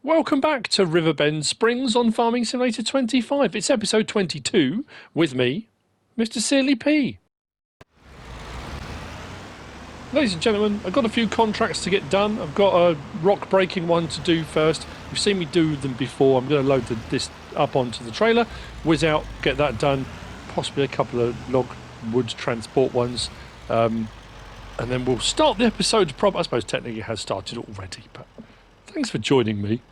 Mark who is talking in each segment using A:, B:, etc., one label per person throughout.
A: Welcome back to Riverbend Springs on Farming Simulator 25. It's episode 22 with me, MrSealyp. Ladies and gentlemen, I've got a few contracts to get done. I've got a rock breaking one to do first. You've seen me do them before. I'm going to load this up onto the trailer, whiz out, get that done, possibly a couple of log wood transport ones, and then we'll start the episode. I suppose technically it has started already, but thanks for joining me.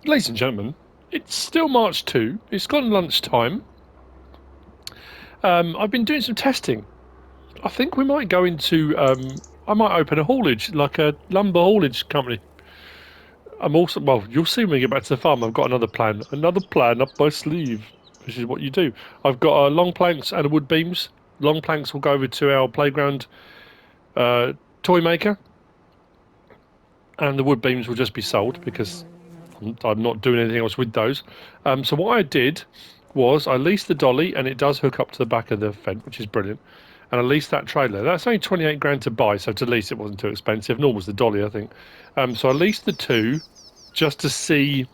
A: Ladies and gentlemen, it's still March 2. It's gone lunchtime. I've been doing some testing. I think we might go into... I might open a haulage, like a lumber haulage company. I'm also... Well, you'll see when we get back to the farm. I've got another plan. Another plan up my sleeve, which is what you do. I've got long planks and wood beams. Long planks will go over to our playground toy maker. And the wood beams will just be sold because... I'm not doing anything else with those. So what I did was I leased the dolly, and it does hook up to the back of the fence, which is brilliant. And I leased that trailer. That's only 28 grand to buy, so to lease it wasn't too expensive. Nor was the dolly, I think. So I leased the two just to see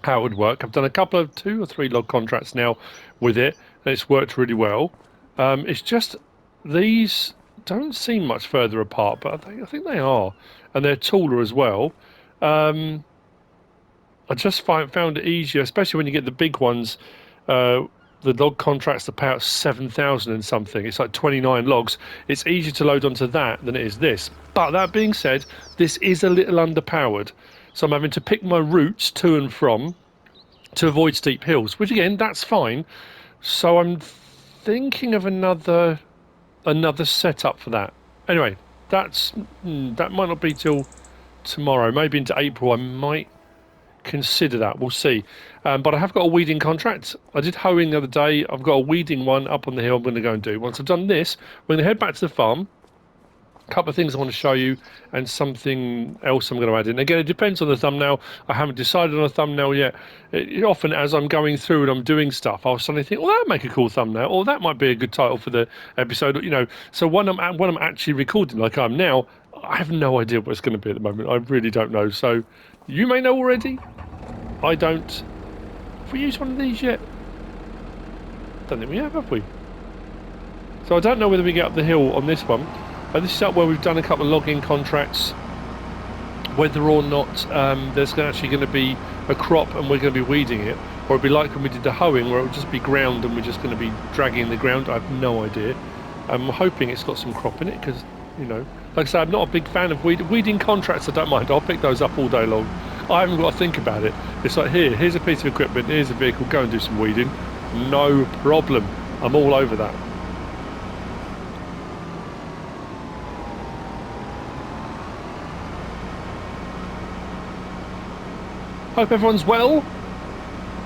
A: how it would work. I've done a couple of 2 or 3 log contracts now with it, and it's worked really well. It's just these don't seem much further apart, but I think they are, and they're taller as well. I just found it easier, especially when you get the big ones. The log contracts that pay out 7,000 and something. It's like 29 logs. It's easier to load onto that than it is this. But that being said, this is a little underpowered. So I'm having to pick my routes to and from to avoid steep hills, which again, that's fine. So I'm thinking of another setup for that. Anyway, that might not be till tomorrow. Maybe into April I might consider that. We'll see. But I have got a weeding contract. I did hoeing the other day. I've got a weeding one up on the hill I'm going to go and do. Once I've done this, we're going to head back to the farm. A couple of things I want to show you, and something else I'm going to add in. Again, it depends on the thumbnail. I haven't decided on a thumbnail yet. Often as I'm going through and I'm doing stuff, I'll suddenly think, well, that'd make a cool thumbnail, or that might be a good title for the episode. You know, so when I'm actually recording like I'm now, I have no idea what it's going to be at the moment. I really don't know. So you may know already. I don't. Have we used one of these yet? Don't think we have we? So I don't know whether we get up the hill on this one. This is up where we've done a couple of logging contracts. Whether or not there's actually going to be a crop and we're going to be weeding it, or it'd be like when we did the hoeing where it would just be ground and we're just going to be dragging the ground. I have no idea. I'm hoping it's got some crop in it because, you know, like I said, I'm not a big fan of weeding contracts. I don't mind. I'll pick those up all day long. I haven't got to think about it. It's like, here's a piece of equipment, here's a vehicle, go and do some weeding. No problem. I'm all over that. Hope everyone's well.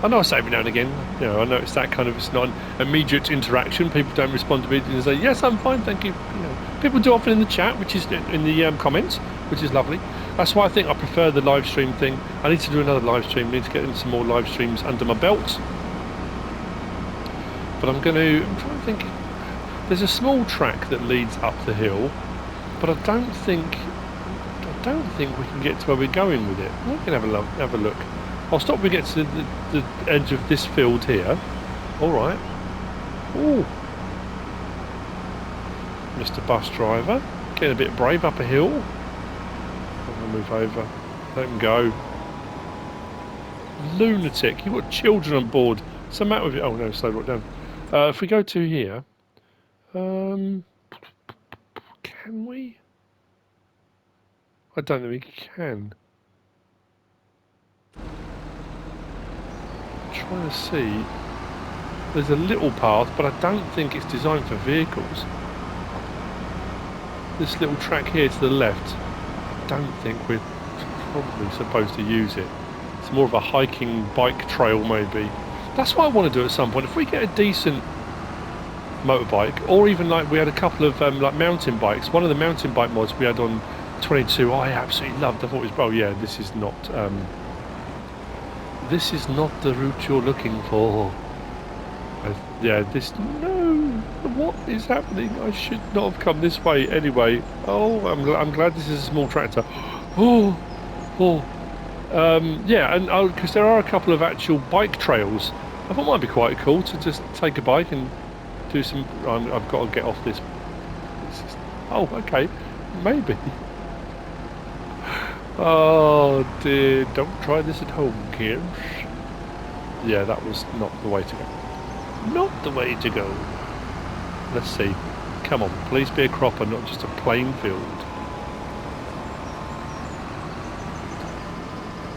A: I know I say every now and again, you know, I know it's that kind of, it's not an immediate interaction. People don't respond to me and say, yes, I'm fine, thank you. You know, people do often in the chat, which is in the comments, which is lovely. That's why I think I prefer the live stream thing. I need to do another live stream. I need to get into some more live streams under my belt. But I'm trying to think. There's a small track that leads up the hill, but I don't think we can get to where we're going with it. We can have a look. I'll stop when we get to the edge of this field here. All right. Ooh. Mr. Bus Driver, getting a bit brave up a hill. I'm gonna move over. Let him go. Lunatic! You've got children on board. What's the matter with you? Oh no, slow it down. If we go to here, can we? I don't think we can. I'm trying to see. There's a little path, but I don't think it's designed for vehicles. This little track here to the left, I don't think we're probably supposed to use it. It's more of a hiking bike trail maybe. That's what I want to do at some point. If we get a decent motorbike, or even like we had a couple of like mountain bikes. One of the mountain bike mods we had on 22, I absolutely loved. I thought it was, oh yeah, this is not the route you're looking for. Yeah, no, what is happening? I should not have come this way anyway. Oh, I'm glad this is a small tractor. Yeah, and because there are a couple of actual bike trails. I thought it might be quite cool to just take a bike and do some. I've got to get off this. Oh, okay, maybe. Oh dear, don't try this at home, kids. Yeah, that was not the way to go. Not the way to go. Let's see. Come on, please be a cropper, not just a plain field.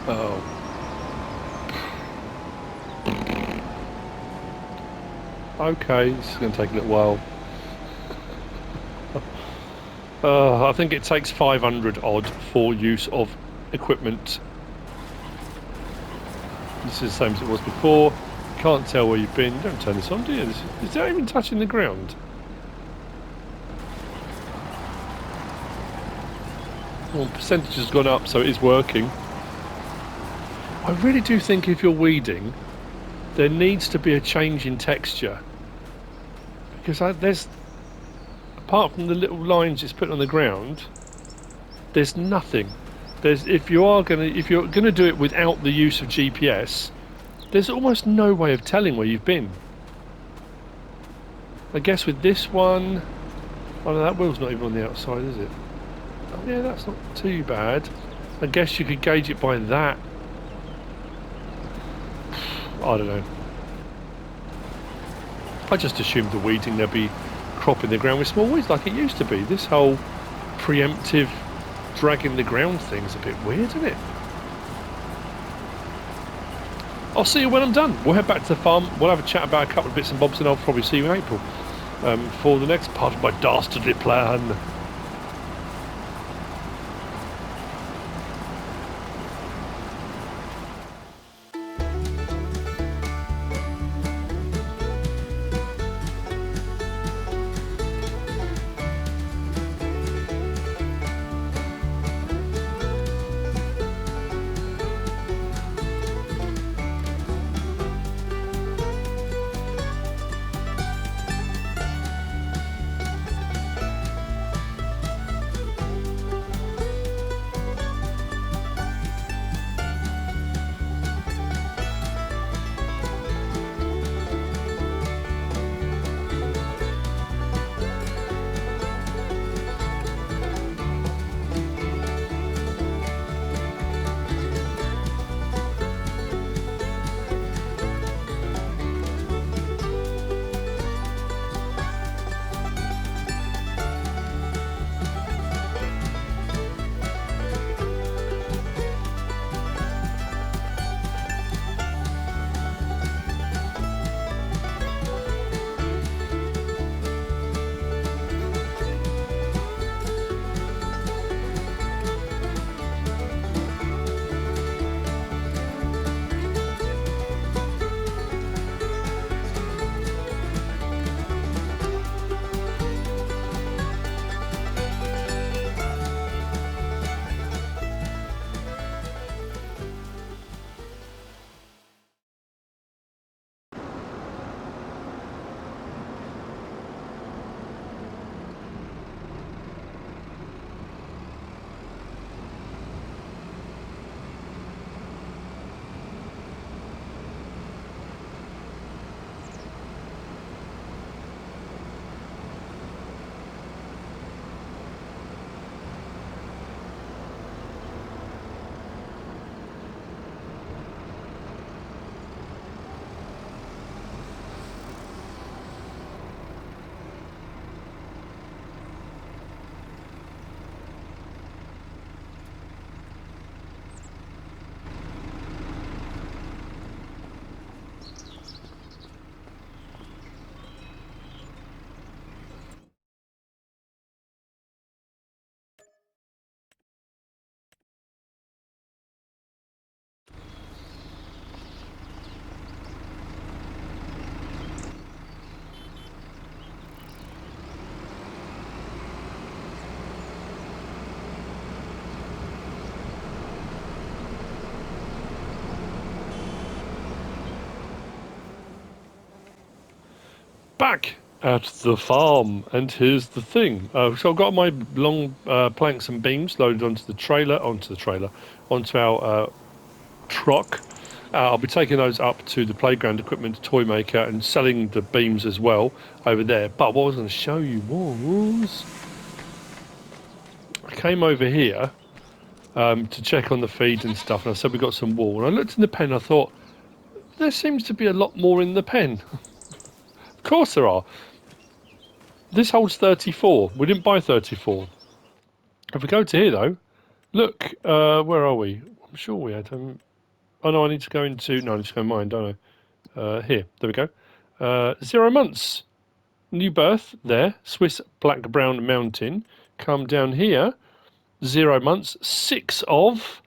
A: Oh. Okay, this is going to take a little while. I think it takes 500 odd for use of equipment. This is the same as it was before. Can't tell where you've been. Don't turn this on, do you? Is that even touching the ground? Well, percentage has gone up, so it is working. I really do think if you're weeding, there needs to be a change in texture. Because there's, apart from the little lines it's put on the ground, there's nothing. If you're gonna do it without the use of GPS, there's almost no way of telling where you've been. I guess with this one, oh no, that wheel's not even on the outside, is it? Oh yeah, that's not too bad. I guess you could gauge it by that. I don't know. I just assumed the weeding there'd be crop in the ground with small weeds like it used to be. This whole preemptive dragging the ground thing's a bit weird, isn't it? I'll see you when I'm done. We'll head back to the farm. We'll have a chat about a couple of bits and bobs, and I'll probably see you in April for the next part of my dastardly plan. back at the farm, and here's the thing. So I've got my long planks and beams loaded onto our truck. I'll be taking those up to the playground equipment toy maker and selling the beams as well over there. But what I was going to show you was, I came over here to check on the feed and stuff, and I said we got some wool. And I looked in the pen, I thought, there seems to be a lot more in the pen. Of course there are. This holds 34. We didn't buy 34. If we go to here though, look, where are we? I'm sure we had oh no, I need to go into, no, I need to go mine, don't I? Here, there we go. 0 months. New birth, there. Swiss Black Brown Mountain. Come down here. 0 months. 6 of.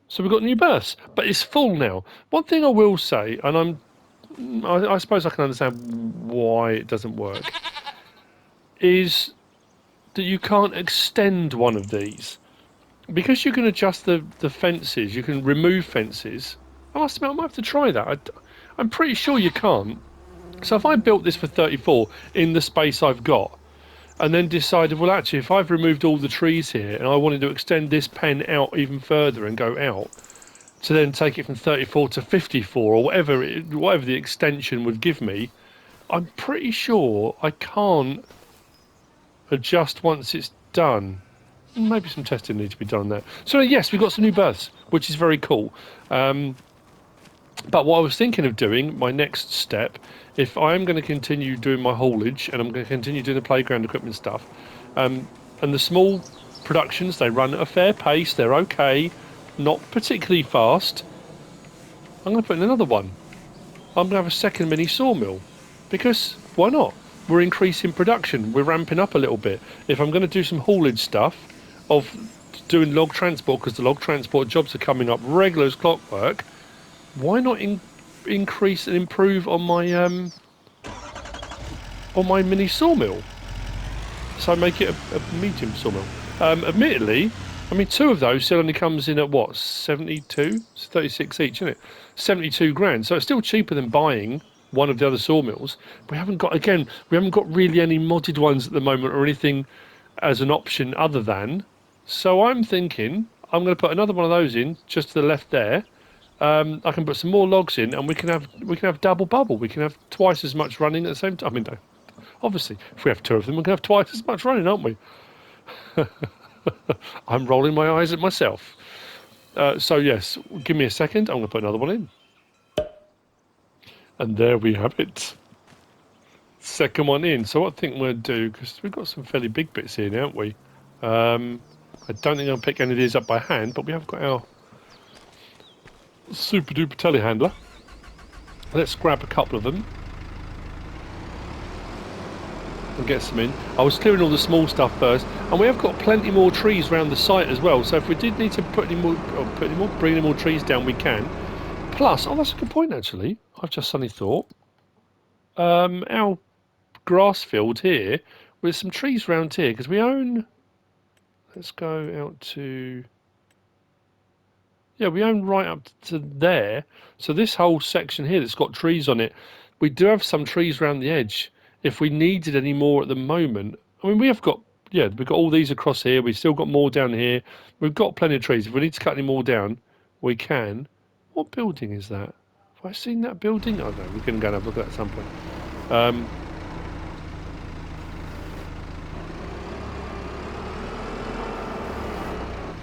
A: So we've got new births. But it's full now. One thing I will say, and I suppose I can understand why it doesn't work, is that you can't extend one of these. Because you can adjust the fences, you can remove fences. I must admit, I might have to try that. I'm pretty sure you can't. So if I built this for 34 in the space I've got, and then decided, well, actually, if I've removed all the trees here and I wanted to extend this pen out even further and go out, to then take it from 34 to 54 or whatever the extension would give me, I'm pretty sure I can't adjust once it's done. Maybe some testing needs to be done there. So yes, we've got some new births, which is very cool. But what I was thinking of doing, my next step, if I am going to continue doing my haulage and I'm going to continue doing the playground equipment stuff, and the small productions, they run at a fair pace, they're okay, not particularly fast, I'm going to put in another one. I'm going to have a second mini sawmill, because why not? We're increasing production, we're ramping up a little bit. If I'm going to do some haulage stuff of doing log transport, because the log transport jobs are coming up regular as clockwork, why not increase and improve on my mini sawmill? So I make it a medium sawmill. Admittedly, I mean, 2 of those still only comes in at what, 72? It's 36 each, isn't it? 72 grand. So it's still cheaper than buying one of the other sawmills. We haven't got really any modded ones at the moment or anything as an option other than. So I'm thinking I'm going to put another one of those in just to the left there. I can put some more logs in, and we can have double bubble. We can have twice as much running at the same time. I mean, obviously, if we have 2 of them, we can have twice as much running, aren't we? I'm rolling my eyes at myself. So yes, give me a second. I'm going to put another one in, and there we have it. Second one in. So what I think we'll do, because we've got some fairly big bits here, haven't we? I don't think I'll pick any of these up by hand, but we have got our super duper telehandler. Let's grab a couple of them and get some in. I was clearing all the small stuff first, and we have got plenty more trees around the site as well, so if we did need to bring any more trees down, we can. Plus, oh, that's a good point actually, I've just suddenly thought, our grass field here with some trees around here, because we own, let's go out to, yeah, we own right up to there. So this whole section here that's got trees on it, we do have some trees around the edge. If we needed any more at the moment, I mean, we have got, yeah, we've got all these across here. We've still got more down here. We've got plenty of trees. If we need to cut any more down, we can. What building is that? Have I seen that building? Oh no, we can go and have a look at that at some point.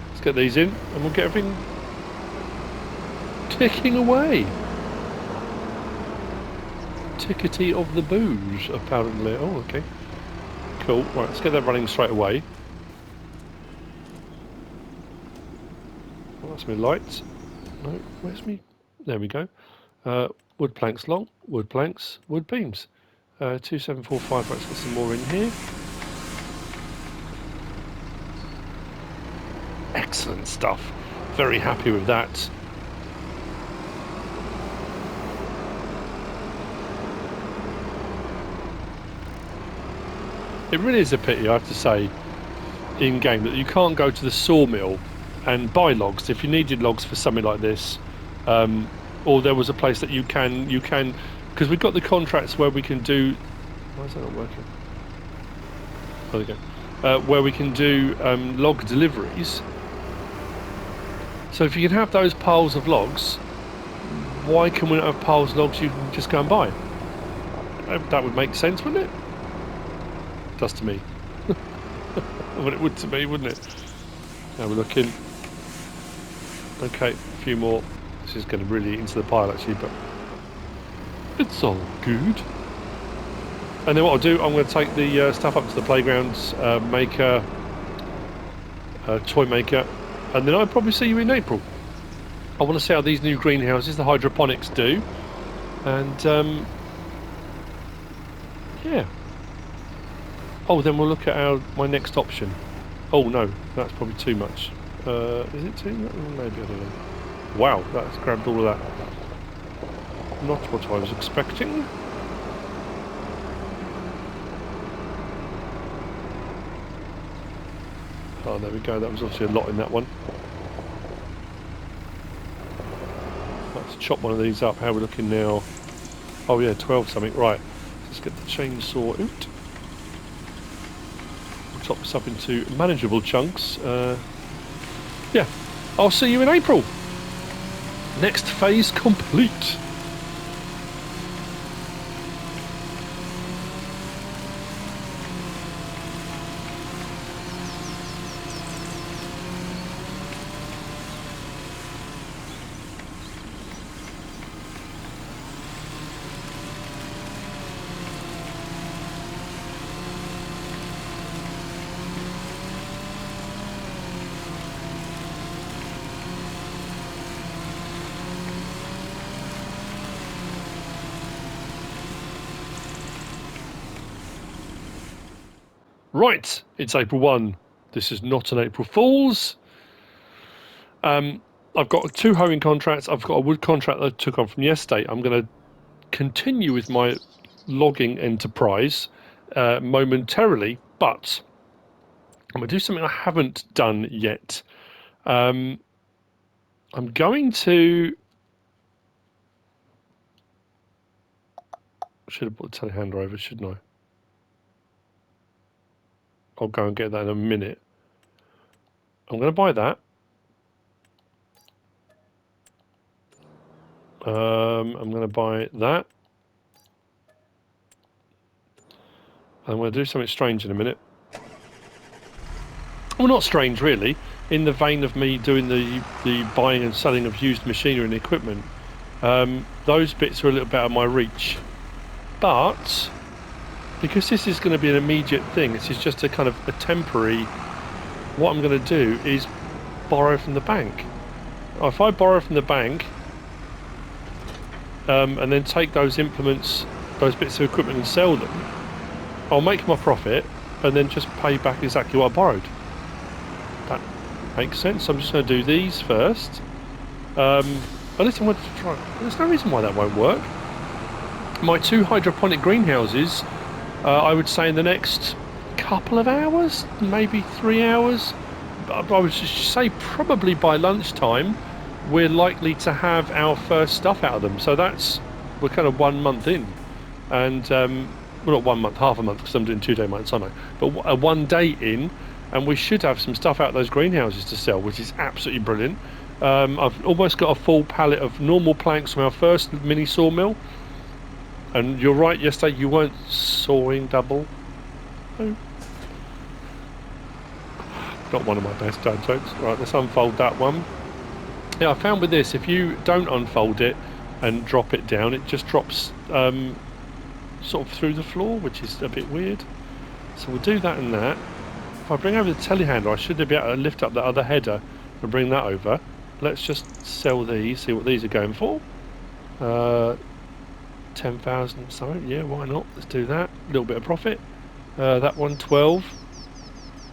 A: Let's get these in and we'll get everything ticking away. Tickety of the booze, apparently. Oh, okay. Cool. Right, let's get that running straight away. Oh, that's my lights. No, where's me? There we go. Wood planks long, wood planks, wood beams. 2745, let's get some more in here. Excellent stuff. Very happy with that. It really is a pity, I have to say, in game that you can't go to the sawmill and buy logs if you needed logs for something like this, or there was a place that you can because we've got the contracts where we can do. Why is that not working? There we go. Where we can do log deliveries. So if you can have those piles of logs, why can we not have piles of logs you can just go and buy? That would make sense, wouldn't it? It does to me. Well, it would to me, wouldn't it? Now we're looking. Okay, a few more. This is going to really eat into the pile actually, but it's all good. And then what I'll do, I'm going to take the stuff up to the playgrounds, maker, toy maker, and then I'll probably see you in April. I want to see how these new greenhouses, the hydroponics, do, and yeah. Oh, then we'll look at my next option. Oh no, that's probably too much. Is it too much? Maybe, I don't know. Wow, that's grabbed all of that. Not what I was expecting. Oh, there we go. That was obviously a lot in that one. Let's chop one of these up. How are we looking now? Oh yeah, 12 something. Right. Let's get the chainsaw out. We'll chop this up into manageable chunks. Yeah. I'll see you in April. Next phase complete. Right, it's April 1. This is not an April Fool's. I've got 2 hoeing contracts. I've got a wood contract that I took on from yesterday. I'm going to continue with my logging enterprise momentarily, but I'm going to do something I haven't done yet. I'm going to... Should have put the telehandler over, shouldn't I? I'll go and get that in a minute. I'm going to buy that. I'm going to buy that. I'm going to do something strange in a minute. Well, not strange, really. In the vein of me doing the buying and selling of used machinery and equipment. Those bits are a little bit out of my reach. But, because this is going to be an immediate thing, this is just a kind of a temporary... What I'm going to do is borrow from the bank. If I borrow from the bank... and then take those implements, those bits of equipment and sell them, I'll make my profit and then just pay back exactly what I borrowed. That makes sense. I'm just going to do these first. Unless I want to try... There's no reason why that won't work. My 2 hydroponic greenhouses, I would say in the next couple of hours, maybe 3 hours, I would just say probably by lunchtime, we're likely to have our first stuff out of them. So we're kind of 1 month in, and well, not 1 month, half a month, because I'm doing 2-day months, aren't I? But 1 day in, and we should have some stuff out of those greenhouses to sell, which is absolutely brilliant. I've almost got a full pallet of normal planks from our first mini sawmill. And you're right, yesterday you weren't sawing double. Oh. Not one of my best dad jokes. Right, let's unfold that one. Yeah, I found with this, if you don't unfold it and drop it down, it just drops sort of through the floor, which is a bit weird. So we'll do that and that. If I bring over the telehandler, I should be able to lift up that other header and bring that over. Let's just sell these, see what these are going for. 10,000 something, yeah, why not? Let's do that. A little bit of profit. That one, 12.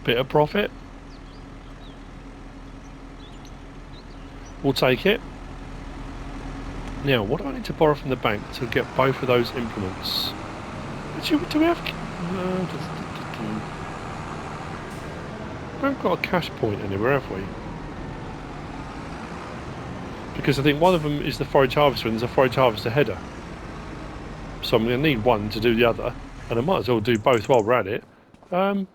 A: Bit of profit. We'll take it. Now, what do I need to borrow from the bank to get both of those implements? Do we have... we haven't got a cash point anywhere, have we? Because I think one of them is the forage harvester and there's a forage harvester header. so I'm going to need one to do the other, and I might as well do both while we're at it. I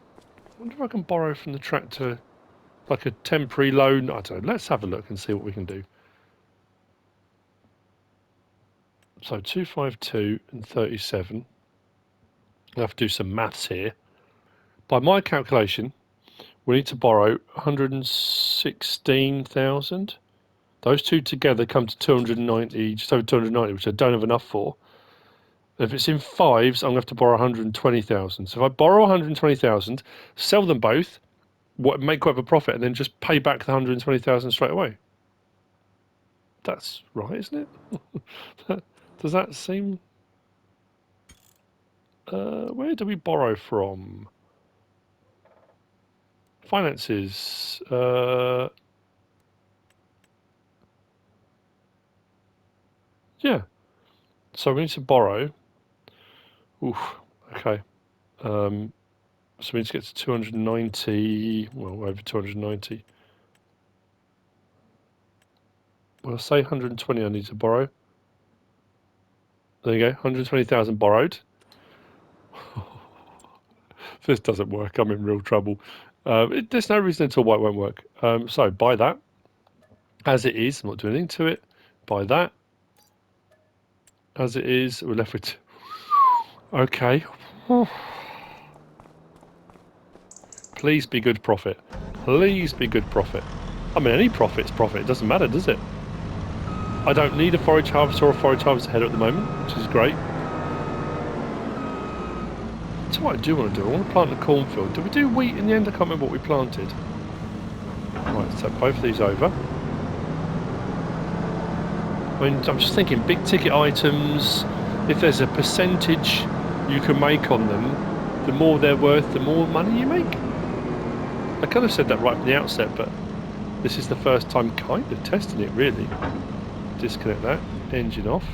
A: wonder if I can borrow from the tractor, like a temporary loan. I don't know. Let's have a look and see what we can do. So 252 and 37. I'll have to do some maths here. By my calculation, we need to borrow 116,000. Those two together come to 290, just over 290, which I don't have enough for. If it's in fives, I'm going to have to borrow 120,000. So if I borrow 120,000, sell them both, make quite a profit, and then just pay back the 120,000 straight away. That's right, isn't it? Does that seem... where do we borrow from? Finances. Yeah. So we need to borrow. Oof. Okay. So we need to get to 290. Well, over 290. Well, say 120 I need to borrow. There you go, 120,000 borrowed. If this doesn't work, I'm in real trouble. There's no reason at all why it won't work. So buy that as it is. I'm not doing anything to it. Buy that as it is. We're left with... Okay. Please be good profit. Please be good profit. I mean, any profit's profit. It doesn't matter, does it? I don't need a forage harvester or a forage harvester header at the moment, which is great. That's what I do want to do. I want to plant a cornfield. Did we do wheat in the end? I can't remember what we planted. Right, so both of these over. I mean, I'm just thinking big ticket items, if there's a percentage you can make on them, the more they're worth, the more money you make. I could have said that right from the outset, but this is the first time kind of testing it, really. Disconnect that. Engine off.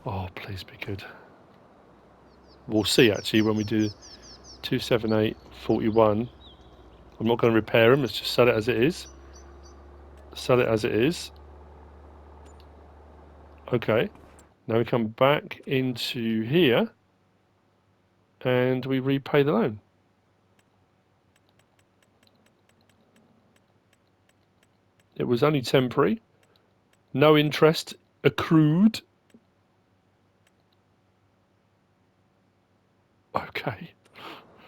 A: Oh, please be good. We'll see, actually, when we do 278, 41. I'm not going to repair them. Let's just sell it as it is. Sell it as it is. Okay. Now we come back into here. And we repay the loan. It was only temporary. No interest accrued. Okay.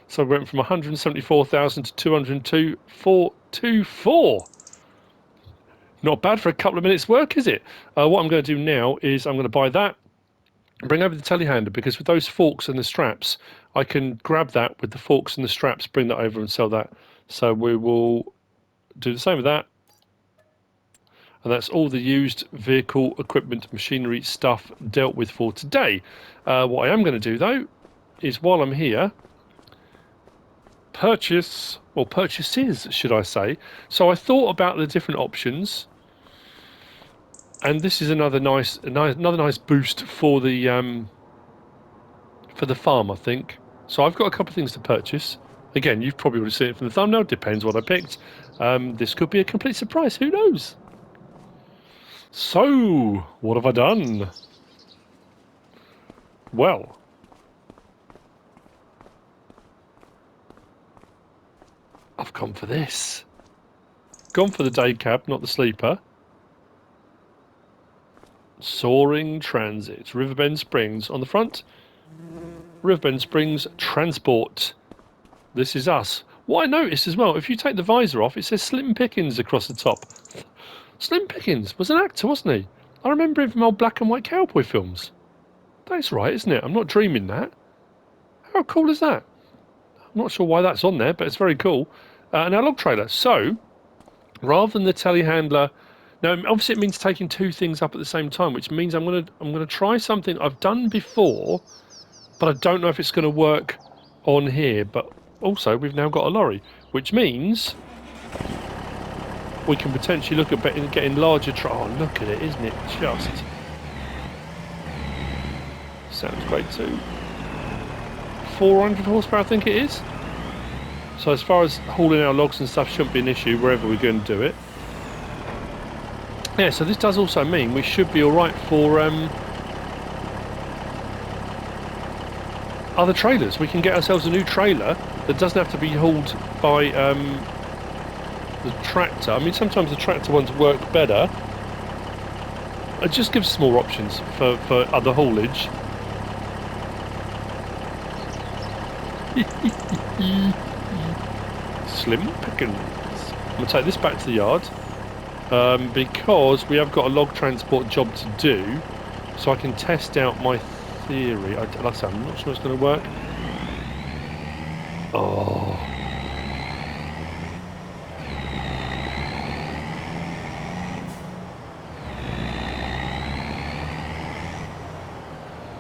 A: So we went from 174,000 to 202,424. Not bad for a couple of minutes work, is it? What I'm going to do now is I'm going to buy that, bring over the telehandler, because with those forks and the straps, I can grab that with the forks and the straps, bring that over and sell that. So we will do the same with that. And that's all the used vehicle, equipment, machinery stuff dealt with for today. What I am going to do, though, is while I'm here, purchases, should I say. So I thought about the different options. And this is another nice boost for the farm, I think. So I've got a couple of things to purchase. Again, you've probably already seen it from the thumbnail. Depends what I picked. This could be a complete surprise. Who knows? So, what have I done? Well, I've gone for this. Gone for the day cab, not the sleeper. Soaring Transit, Riverbend Springs. On the front, Riverbend Springs Transport. This is us. What I noticed as well, if you take the visor off, it says Slim Pickens across the top. Slim Pickens was an actor, wasn't he? I remember him from old black and white cowboy films. That's right, isn't it? I'm not dreaming that. How cool is that? I'm not sure why that's on there, but it's very cool. And our log trailer. So, rather than the telehandler, now obviously it means taking two things up at the same time, which means I'm gonna try something I've done before, but I don't know if it's going to work on here. But also, we've now got a lorry, which means we can potentially look at getting larger. Oh, look at it, isn't it? Just sounds great too. 400 horsepower, I think it is. So as far as hauling our logs and stuff, shouldn't be an issue wherever we're going to do it. Yeah, so this does also mean we should be all right for other trailers. We can get ourselves a new trailer that doesn't have to be hauled by the tractor. I mean, sometimes the tractor ones work better. It just gives us more options for other haulage. Slim pickings. I'm going to take this back to the yard because we have got a log transport job to do, so I can test out my theory. Like I said, I'm not sure it's going to work. Oh.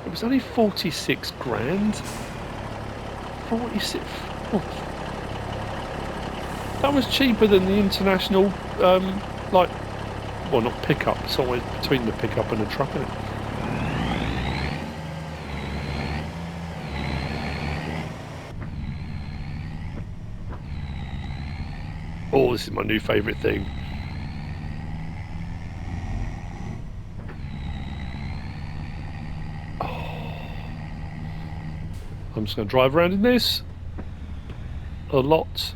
A: It was only 46 grand. 46. Oh. That was cheaper than the international, like, well, not pickup. It's always between the pickup and the truck, isn't it? Oh, this is my new favourite thing. I'm just going to drive around in this a lot.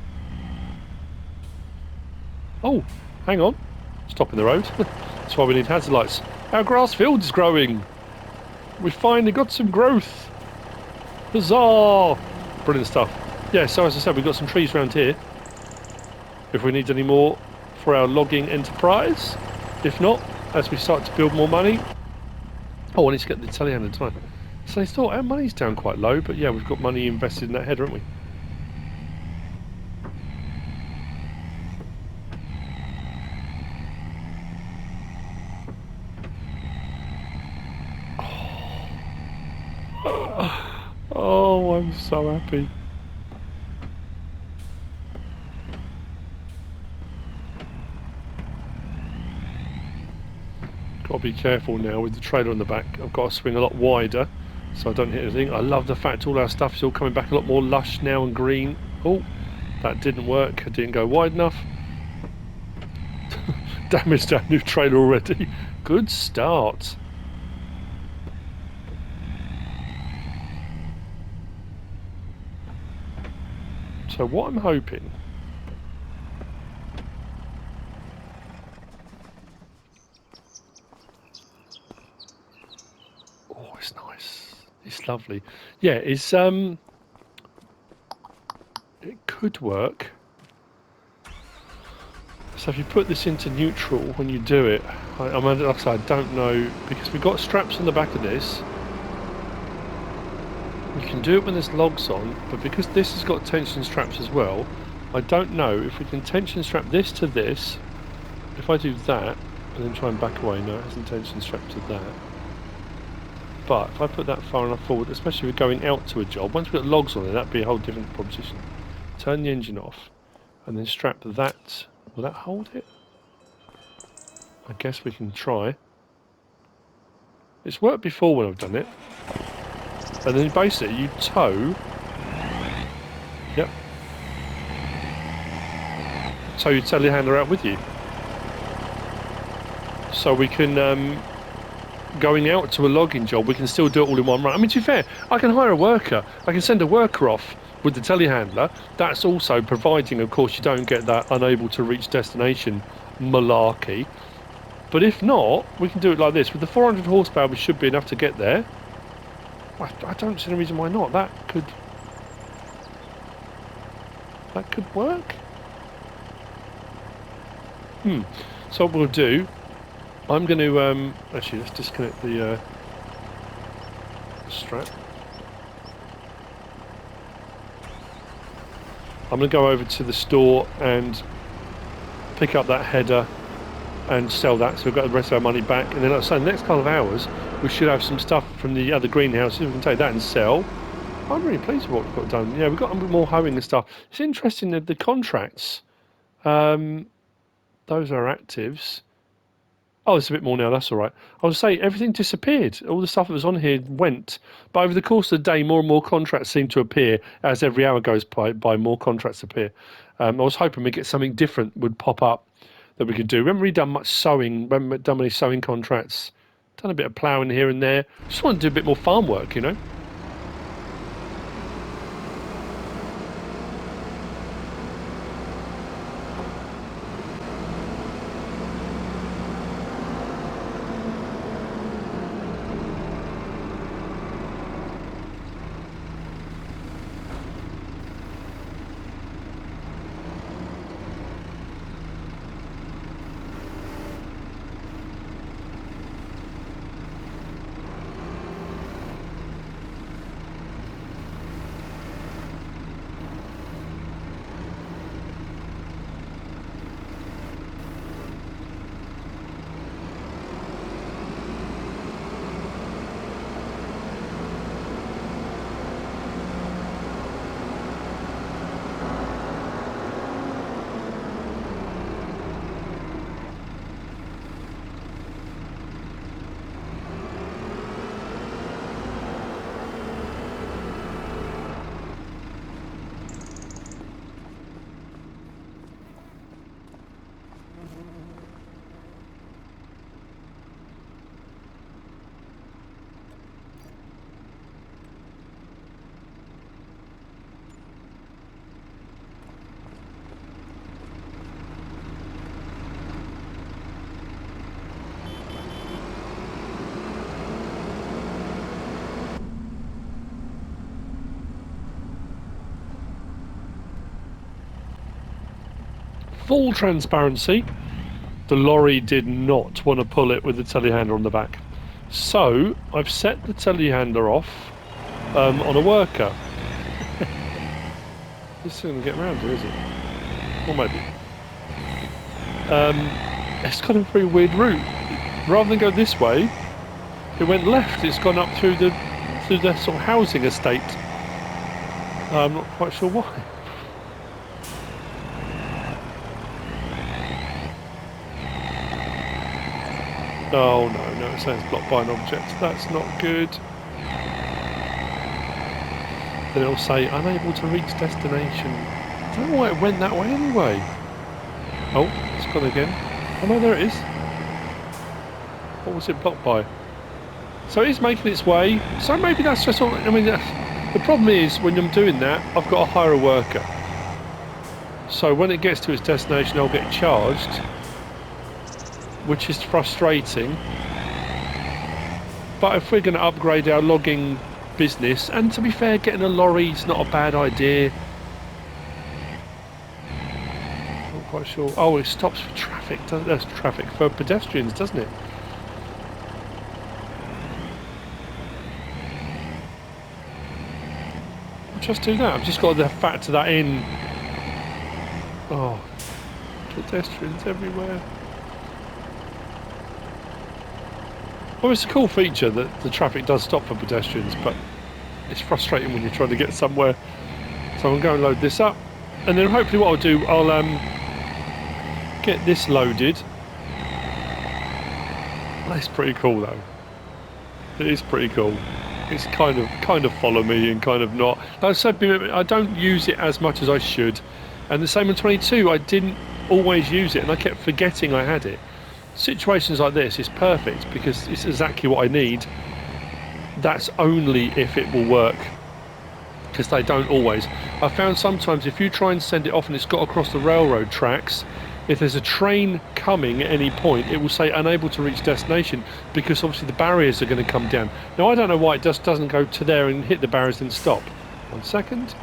A: Oh, hang on. Stopping the road. That's why we need hazard lights. Our grass field is growing. We finally got some growth. Huzzah! Brilliant stuff. Yeah, so as I said, we've got some trees around here. If we need any more for our logging enterprise. If not, as we start to build more money. Oh, I need to get the telehandler, don't I? So I thought our money's down quite low, but yeah, we've got money invested in that header, haven't we? Oh, I'm so happy. Got to be careful now with the trailer on the back. I've got to swing a lot wider so I don't hit anything. I love the fact all our stuff is all coming back a lot more lush now and green. Oh, that didn't work. I didn't go wide enough. Damaged our new trailer already. Good start. So what I'm hoping... Oh, it's nice. It's lovely. Yeah, it's it could work. So if you put this into neutral when you do it, like I said, I don't know, because we've got straps on the back of this. You can do it when there's logs on, but because this has got tension straps as well, I don't know if we can tension strap this to this. If I do that, and then try and back away, no, it hasn't tension strapped to that. But if I put that far enough forward, especially if we're going out to a job, once we've got logs on it, that'd be a whole different proposition. Turn the engine off, and then strap that. Will that hold it? I guess we can try. It's worked before when I've done it. And then basically you tow. Yep. Tow your telehandler out with you. So we can, going out to a logging job, we can still do it all in one run. I mean, to be fair, I can hire a worker. I can send a worker off with the telehandler. That's also providing, of course, you don't get that unable to reach destination malarkey. But if not, we can do it like this. With the 400 horsepower, we should be enough to get there. I don't see any reason why not. That could work. So what we'll do, I'm going to actually let's disconnect the strap. I'm going to go over to the store and pick up that header and sell that, so we've got the rest of our money back. And then, like I say, the next couple of hours we should have some stuff from the other greenhouses. We can take that and sell. I'm really pleased with what we've got done. Yeah, we've got a bit more hoeing and stuff. It's interesting that the contracts, those are actives. Oh, it's a bit more now, that's all right. I was saying, everything disappeared. All the stuff that was on here went. But over the course of the day, more and more contracts seem to appear. As every hour goes by more contracts appear. I was hoping we'd get something different would pop up that we could do. We haven't really done much sowing. We haven't done many sowing contracts. Done a bit of ploughing here and there. Just want to do a bit more farm work, you know. Full transparency, the lorry did not want to pull it with the telehandler on the back. So I've set the telehandler off on a worker. This isn't going to get around here, is it? Or maybe. It's got a very weird route. Rather than go this way, it went left. It's gone up through the sort of housing estate. I'm not quite sure why. Oh no, it says blocked by an object. That's not good. Then it'll say unable to reach destination. I don't know why it went that way anyway. Oh, it's gone again. Oh no, there it is. What was it blocked by? So it is making its way. So maybe that's just all. I mean, the problem is when I'm doing that, I've got to hire a worker. So when it gets to its destination, I'll get charged, which is frustrating. But if we're going to upgrade our logging business, and to be fair, getting a lorry is not a bad idea. Not quite sure. Oh, it stops for traffic. That's traffic for pedestrians, doesn't it? I'll just do that. I've just got to factor that in. Oh, pedestrians everywhere. Well, it's a cool feature that the traffic does stop for pedestrians, but it's frustrating when you're trying to get somewhere. So I'm going to load this up, and then hopefully what I'll do, I'll get this loaded. That's pretty cool though. It is pretty cool. It's kind of follow me and kind of not. Like I said, I don't use it as much as I should, and the same on 22. I didn't always use it, and I kept forgetting I had it. Situations like this is perfect because it's exactly what I need. That's only if it will work, because they don't always. I found sometimes if you try and send it off and it's got across the railroad tracks, if there's a train coming at any point, it will say unable to reach destination, because obviously the barriers are going to come down. Now I don't know why it just doesn't go to there and hit the barriers and stop. 1 second.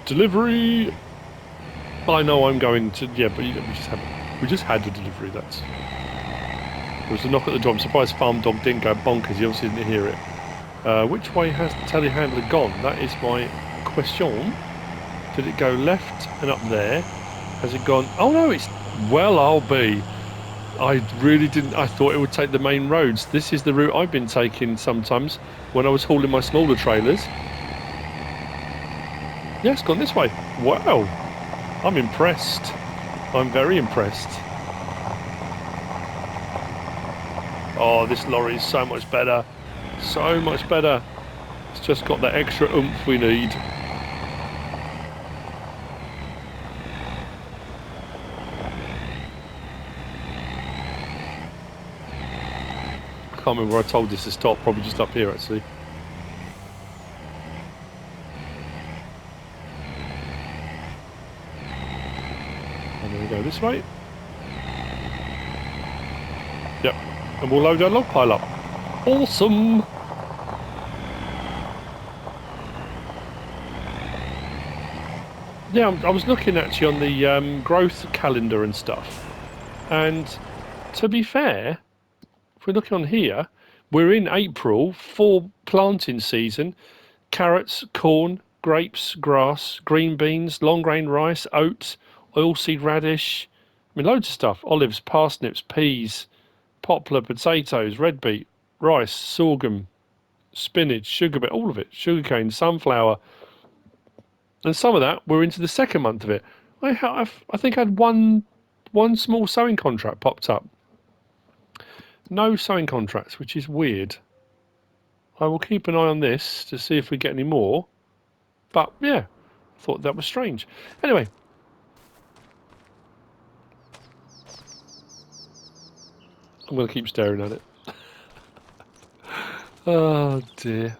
A: Delivery. I know I'm going to, yeah, but we just had a delivery. There was a knock at the door. I'm surprised Farm Dog didn't go bonkers. He obviously didn't hear it. Which way has the telehandler gone? That is my question. Did it go left and up there? Has it gone? Oh no, it's, well, I'll be. I really didn't. I thought it would take the main roads. This is the route I've been taking sometimes when I was hauling my smaller trailers. Yeah, it's gone this way. Wow. I'm impressed. I'm very impressed. Oh, this lorry is so much better. So much better. It's just got that extra oomph we need. I can't remember where I told this to stop. Probably just up here, actually. Go this way. Yep, and we'll load our log pile up. Awesome. Yeah, I was looking actually on the growth calendar and stuff, and to be fair, if we're looking on here, we're in April, for planting season. Carrots, corn, grapes, grass, green beans, long grain rice, oats, oilseed radish, I mean loads of stuff, olives, parsnips, peas, poplar, potatoes, red beet, rice, sorghum, spinach, sugar beet, all of it, sugarcane, sunflower, and some of that we're into the second month of it. I think I had one small sowing contract popped up. No sowing contracts, which is weird. I will keep an eye on this to see if we get any more, but yeah, I thought that was strange. Anyway, I'm going to keep staring at it. Oh dear.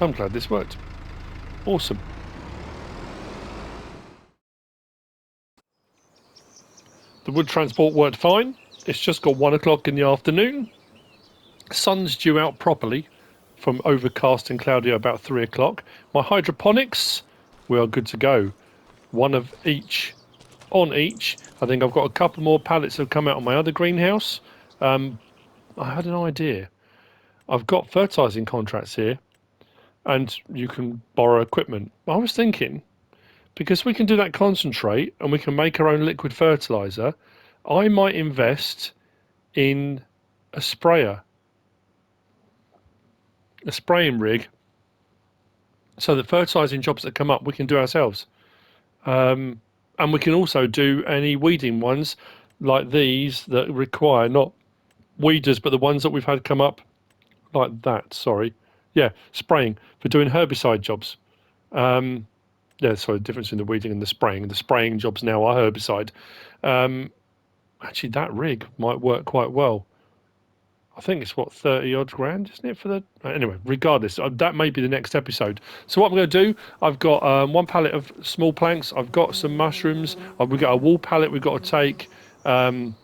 A: I'm glad this worked. Awesome. The wood transport worked fine. It's just got 1 o'clock in the afternoon. Sun's due out properly from overcast and cloudy at about 3 o'clock. My hydroponics, we are good to go. One of each on each. I think I've got a couple more pallets that have come out on my other greenhouse. I had an idea. I've got fertilizing contracts here, and you can borrow equipment. I was thinking, because we can do that concentrate and we can make our own liquid fertilizer, I might invest in a sprayer, a spraying rig, so that fertilizing jobs that come up we can do ourselves. And we can also do any weeding ones like these that require not weeders, but the ones that we've had come up like that. Sorry. Yeah, spraying for doing herbicide jobs. Yeah, sorry, the difference in the weeding and the spraying. The spraying jobs now are herbicide. Actually, that rig might work quite well. I think it's, what, 30 odd grand, isn't it, for the... Anyway, regardless, that may be the next episode. So what I'm going to do, I've got one pallet of small planks. I've got some mushrooms. We've got a wall pallet we've got to take. That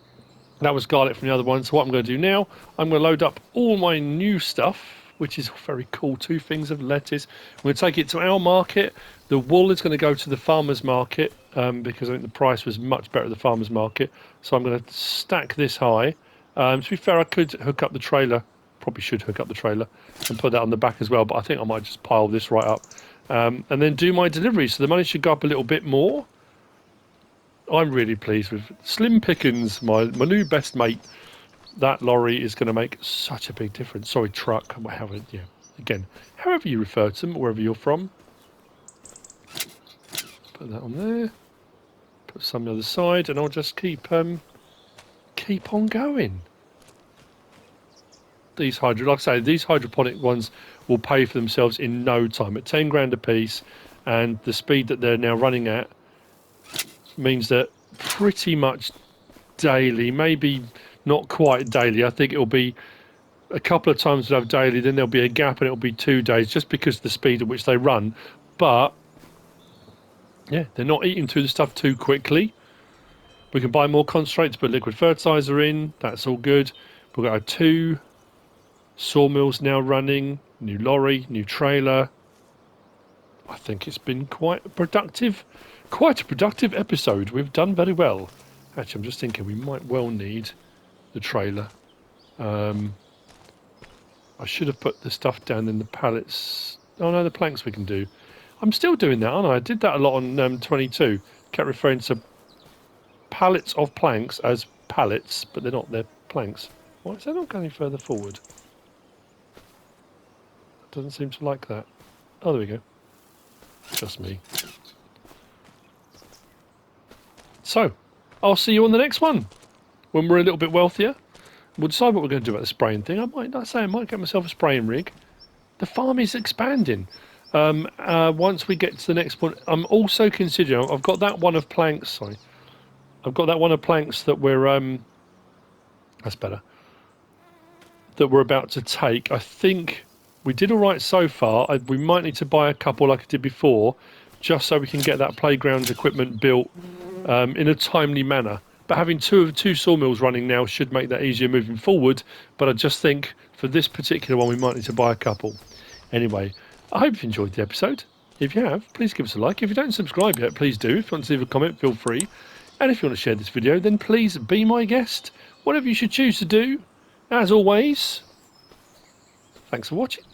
A: was garlic from the other one. So what I'm going to do now, I'm going to load up all my new stuff, which is very cool. 2 things of lettuce. I'm going to take it to our market. The wool is going to go to the farmer's market because I think the price was much better at the farmer's market. So I'm going to stack this high. To be fair, I could hook up the trailer. Probably should hook up the trailer and put that on the back as well. But I think I might just pile this right up and then do my delivery. So the money should go up a little bit more. I'm really pleased with Slim Pickens, my new best mate. That lorry is going to make such a big difference. Sorry, truck. However, yeah, again, however you refer to them, wherever you're from. Put that on there. Put some on the other side, and I'll just keep on going. These like I say, these hydroponic ones will pay for themselves in no time. At 10 grand a piece, and the speed that they're now running at means that pretty much daily, maybe not quite daily. I think it'll be a couple of times we'll have daily, then there'll be a gap and it'll be 2 days just because of the speed at which they run. But yeah, they're not eating through the stuff too quickly. We can buy more concentrate to put liquid fertilizer in. That's all good. We've got our 2 sawmills now running, new lorry, new trailer. I think it's been quite a productive episode. We've done very well. Actually, I'm just thinking we might well need the trailer. I should have put the stuff down in the pallets. Oh no, the planks we can do. I'm still doing that, aren't I? I did that a lot on 22. Kept referring to pallets of planks as pallets, but they're not, they're planks. Why is that not going further forward? Doesn't seem to like that. Oh, there we go. Just me. So, I'll see you on the next one. When we're a little bit wealthier, we'll decide what we're going to do about the spraying thing. I might get myself a spraying rig. The farm is expanding. Once we get to the next one, I'm also considering, I've got that one of planks, sorry. I've got that one of planks that we're, that's better, that we're about to take. I think we did all right so far. We might need to buy a couple like I did before, just so we can get that playground equipment built in a timely manner. But having two sawmills running now should make that easier moving forward. But I just think for this particular one, we might need to buy a couple. Anyway, I hope you've enjoyed the episode. If you have, please give us a like. If you don't subscribe yet, please do. If you want to leave a comment, feel free. And if you want to share this video, then please be my guest. Whatever you should choose to do. As always, thanks for watching.